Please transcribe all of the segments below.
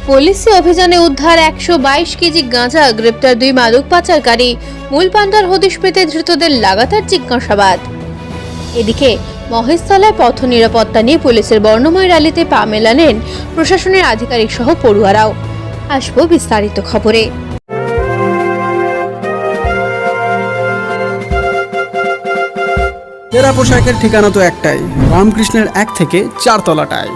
পুলিশি অভিযানে উদ্ধার 122 কেজি গাঁজা, গ্রেপ্তার 2 মাদক পাচারকারী। মূল পান্ডার হদিশ পেতে ধৃতদের লাগাতার জিজ্ঞাসাবাদ। এদিকে মহেশতলায় পথ নিরাপত্তা নিয়ে পুলিশের বর্ণময় র্যালিতে পা মেলালেন প্রশাসনের আধিকারিক সহ পড়ুয়ারাও। আসবো বিস্তারিত খবরে। সেরা পোশাকের ঠিকানা তো একটাই, রামকৃষ্ণের 1 থেকে 4 তলাটায়।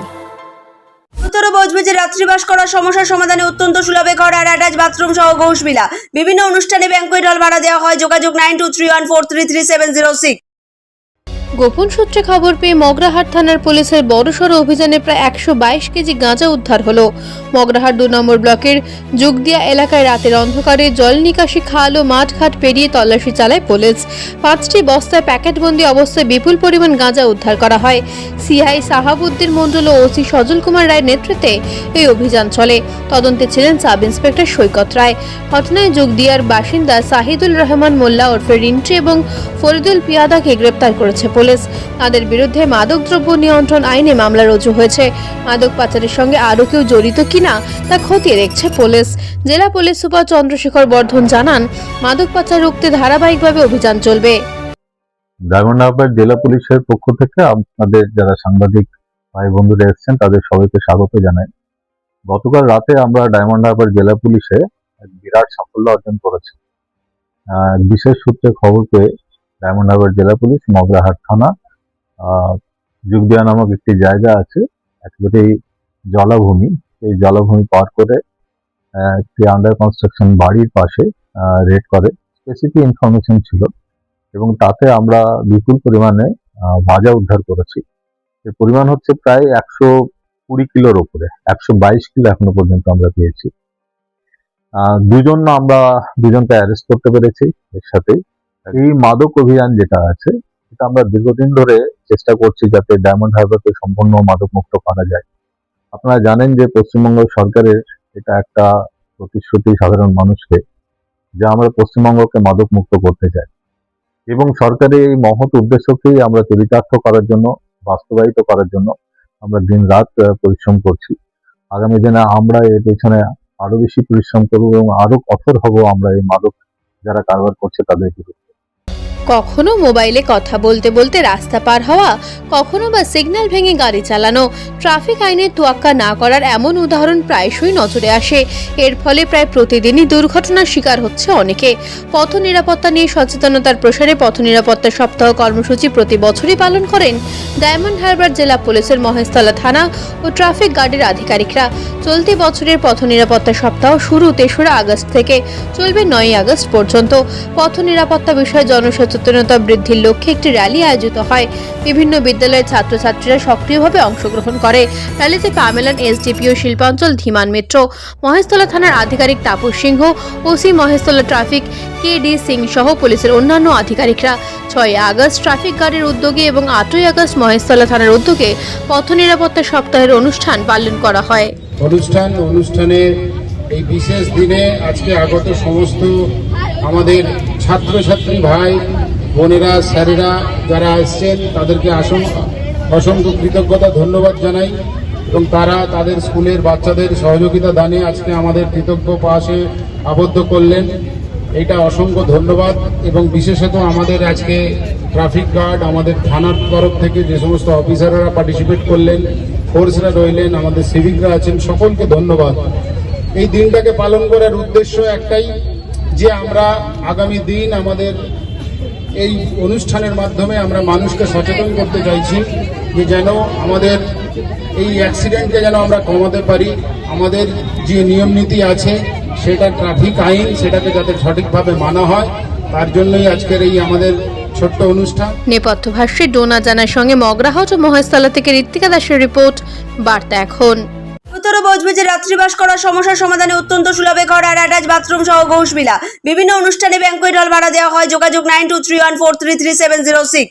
উত্তর বজবজে রাত্রিবাস করার সমস্যার সমাধানে অত্যন্ত সুলভে ঘর আর অ্যাটাচ বাথরুম সহ ঘোষবিলা। বিভিন্ন অনুষ্ঠানে ব্যাংকুয়েট হল ভাড়া দেওয়া হয়। যোগাযোগ 9231433706। গোপন সূত্রে খবর পেয়ে মগরাহাট থানার পুলিশের বড়সড় অভিযানে প্রায় 122 কেজি গাঁজা উদ্ধার হলো। মগরাহাট 2 নম্বর ব্লকের যুগদিয়া এলাকায় রাতের অন্ধকারে জল নিকাশি খাল ও মাঠঘাট পেরিয়ে তল্লাশি চালায় পুলিশ। 5টি বস্তায় প্যাকেটবন্দি অবস্থায় বিপুল পরিমাণ গাঁজা উদ্ধার করা হয়। সিআই সাহাবুদ্দিন মণ্ডল ও ওসি সজল কুমার রায়ের নেতৃত্বে এই অভিযান চলে। তদন্তে ছিলেন সাব ইন্সপেক্টর সৈকত রায়। ঘটনায় যুগদিয়ার বাসিন্দা সাহিদুল রহমান মোল্লা ওরফে রিন্টু এবং ফরিদুল পিয়াদাকে গ্রেপ্তার করেছে পুলিশ। তাদের বিরুদ্ধে মাদকদ্রব্য নিয়ন্ত্রণ আইনে মামলা রুজু হয়েছে। মাদক পাচারের সঙ্গে আরও কেউ জড়িত কিনা তা খতিয়ে দেখছে পুলিশ। জেলা পুলিশ সুপার চন্দ্রশেখর বর্ধন জানান, মাদক পাচার রুখতে ধারাবাহিকভাবে অভিযান চলবে। ডায়মন্ড হারবার জেলা পুলিশের পক্ষ থেকে আপনাদের যারা সাংবাদিক ভাই বন্ধুরা এসেছেন তাদের সবাইকে স্বাগত জানাই। গতকাল রাতে আমরা ডায়মন্ড হারবার জেলা পুলিশে এক বিরাট সাফল্য অর্জন করেছি। বিশেষ সূত্রে খবর পেয়ে ডায়মন্ড হারবার জেলা পুলিশ মগরাহাট থানা যুগদিয়া নামক একটি জায়গা আছে, একেবারেই জলাভূমি, এই জলাভূমি পার করে একটি আন্ডার কনস্ট্রাকশন বাড়ির পাশে রেড করে। স্পেসিফিক ইনফরমেশন ছিল এবং তাতে আমরা বিপুল পরিমাণে ভাজা উদ্ধার করেছি। এর পরিমাণ হচ্ছে প্রায় 120 কিলোর উপরে, 122 কিলো এখনো পর্যন্ত আমরা পেয়েছি। দুজনকে অ্যারেস্ট করতে পেরেছি। এর সাথে এই মাদক অভিযান যেটা আছে এটা আমরা দীর্ঘদিন ধরে চেষ্টা করছি যাতে ডায়মন্ড হারবারকে সম্পূর্ণ মাদক মুক্ত করা যায়। আপনারা জানেন যে পশ্চিমবঙ্গ সরকারের এটা একটা প্রতিশ্রুতি সাধারণ মানুষকে, যে আমরা পশ্চিমবঙ্গকে মাদক মুক্ত করতে চাই এবং সরকারের এই মহৎ উদ্দেশ্যকেই আমরা চরিতার্থ করার জন্য, বাস্তবায়িত করার জন্য আমরা দিন রাত পরিশ্রম করছি। আগামী দিনে আমরা এর পেছনে আরো বেশি পরিশ্রম করব এবং আরো কঠোর হব আমরা এই মাদক যারা কারবার করছে তাদের বিরুদ্ধে। কখনো মোবাইলে কথা বলতে বলতে রাস্তা পার হওয়া, কখনো বা সিগন্যাল ভেঙে গাড়ি চালানো, ট্রাফিক আইনের তোয়াক্কা না করার এমন উদাহরণ প্রায়শই নজরে আসে। এর ফলে প্রায় প্রতিদিনই দুর্ঘটনার শিকার হচ্ছে অনেকে। পথ নিরাপত্তা নিয়ে সচেতনতার প্রসারে পথ নিরাপত্তা সপ্তাহ কর্মসূচি প্রতি বছরই পালন করেন ডায়মন্ড হারবার জেলা পুলিশের মহেশতলা থানা ও ট্রাফিক গার্ডের আধিকারিকরা। চলতি বছরের পথ নিরাপত্তা সপ্তাহ শুরু 3রা আগস্ট থেকে চলবে 9ই আগস্ট পর্যন্ত। পথ নিরাপত্তা বিষয়ে জনসচেতনতা বৃদ্ধির লক্ষ্যে একটি র্যালি আয়োজিত হয়। বিভিন্ন বিদ্যালয়ের ছাত্রছাত্রীরা সক্রিয়ভাবে অংশগ্রহণ করে। র্যালিতে পা মেলান এসডিপিও শিল্পাঞ্চল ধীমান মিত্র, মহেশতলা থানার আধিকারিক Tapas Singha, OC Maheshtala traffic KD Singh সহ পুলিশের অন্যান্য আধিকারিকরা। 6ই আগস্ট ট্রাফিক গার্ডের উদ্যোগে এবং 8ই আগস্ট মহেশতলা থানার উদ্যোগে পথ নিরাপত্তা সপ্তাহের অনুষ্ঠান পালন করা হয়। অনুষ্ঠানে এই বিশেষ দিনে আজকে আগত সমস্ত আমাদের ছাত্রছাত্রী ভাই বোনেরা, স্যারেরা যারা এসছেন তাদেরকে অসংখ্য কৃতজ্ঞতা ধন্যবাদ জানাই এবং তারা তাদের স্কুলের বাচ্চাদের সহযোগিতা দানে আজকে আমাদের কৃতজ্ঞ পাশে আবদ্ধ করলেন। এটা অসংখ্য ধন্যবাদ। এবং বিশেষত আমাদের আজকে ট্রাফিক গার্ড, আমাদের থানার তরফ থেকে যে সমস্ত অফিসাররা পার্টিসিপেট করলেন, ফোর্সরা রইলেন, আমাদের সিভিকরা আছেন, সকলকে ধন্যবাদ। এই দিনটাকে পালন করার উদ্দেশ্য একটাই, যে আমরা আগামী দিন আমাদের এই অনুষ্ঠানের মাধ্যমে আমরা মানুষকে সচেতন করতে চাইছি যে যেন আমাদের এই অ্যাক্সিডেন্টকে যেন আমরা কমাতে পারি। আমাদের যে নিয়ম নীতি আছে সেটা ট্রাফিক আইন, সেটাকে যাতে সঠিকভাবে মানা হয়, তার জন্যই আজকের এই আমাদের ছোট্ট অনুষ্ঠান। নেপথ্য ভাষ্যে ডোনা জানার সঙ্গে মগরাহাট ও মহেশতলা থেকে ঋত্বিকা দাসের রিপোর্ট, বার্তা এখন। উত্তর বজবজে রাত্রিবাস করার সমস্যার সমাধানে অত্যন্ত সুলভে ঘর আর অ্যাটাচ বাথরুম সহ ঘোষবিলা। বিভিন্ন অনুষ্ঠানে ব্যাংকুয়েট হল ভাড়া দেওয়া হয়। যোগাযোগ 9231433706।